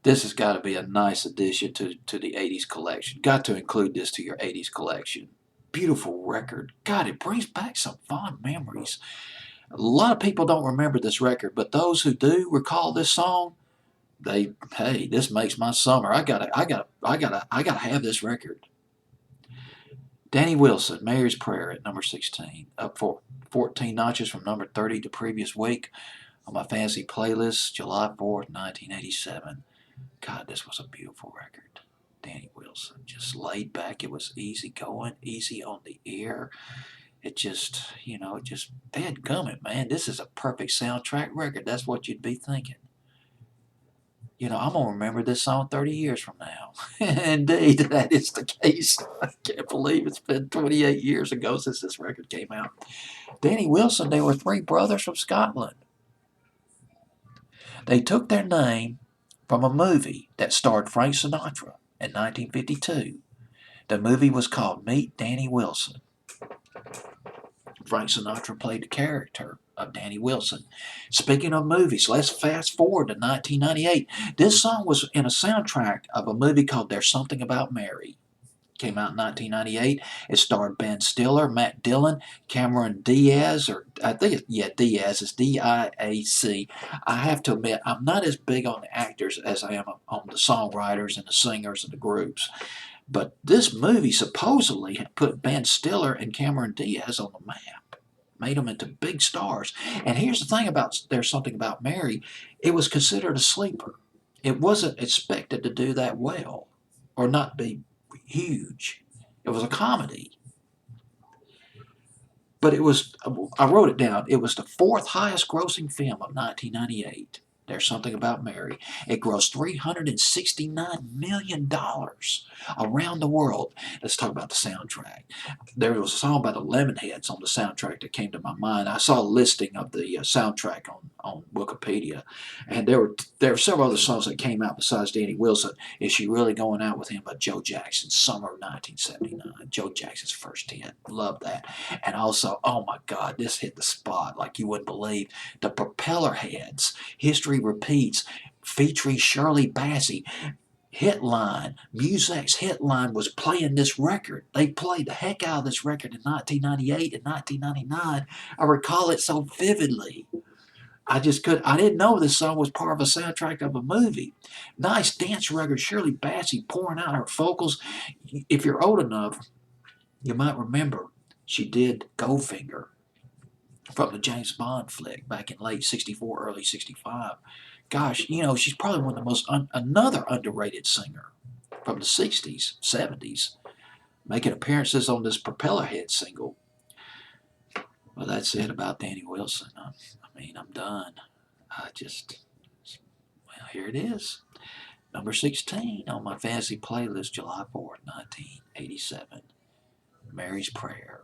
This has got to be a nice addition to the 80s collection. Got to include this to your 80s collection. Beautiful record. God, it brings back some fond memories. A lot of people don't remember this record, but those who do recall this song, hey, this makes my summer. I gotta have this record. Danny Wilson, Mary's Prayer at number 16, up for 14 notches from number 30 the previous week on my fantasy playlist, July 4th, 1987. God, this was a beautiful record. Danny Wilson, just laid back. It was easy going, easy on the ear. It just, dadgummit, man, this is a perfect soundtrack record. That's what you'd be thinking. I'm going to remember this song 30 years from now. Indeed, that is the case. I can't believe it's been 28 years ago since this record came out. Danny Wilson, they were three brothers from Scotland. They took their name from a movie that starred Frank Sinatra in 1952. The movie was called Meet Danny Wilson. Frank Sinatra played the character of Danny Wilson. Speaking of movies, let's fast forward to 1998. This song was in a soundtrack of a movie called There's Something About Mary. Came out in 1998. It starred Ben Stiller, Matt Dillon, Cameron Diaz, or I think Diaz is D-I-A-C. I have to admit, I'm not as big on the actors as I am on the songwriters and the singers and the groups. But this movie supposedly had put Ben Stiller and Cameron Diaz on the map, made them into big stars. And here's the thing about There's Something About Mary, it was considered a sleeper. It wasn't expected to do that well or not be huge. It was a comedy. But I wrote it down, it was the fourth highest grossing film of 1998. There's Something About Mary. It grossed $369 million around the world. Let's talk about the soundtrack. There was a song by the Lemonheads on the soundtrack that came to my mind. I saw a listing of the soundtrack on Wikipedia, and there were several other songs that came out besides Danny Wilson. Is She Really Going Out With Him by Joe Jackson, summer of 1979. Joe Jackson's first hit. Love that. And also, oh my God, this hit the spot like you wouldn't believe. The Propeller Heads, History Repeats, featuring Shirley Bassey. Hitline, Muzak's Hitline was playing this record. They played the heck out of this record in 1998 and 1999. I recall it so vividly. I didn't know this song was part of a soundtrack of a movie. Nice dance record, Shirley Bassey pouring out her vocals. If you're old enough, you might remember she did Goldfinger from the James Bond flick back in late 64, early 65. Gosh, she's probably one of the most, another underrated singer from the 60s, 70s, making appearances on this Propellerhead single. Well, that's it about Danny Wilson. I'm done. Here it is. Number 16 on my fantasy playlist, July 4th, 1987. Mary's Prayer.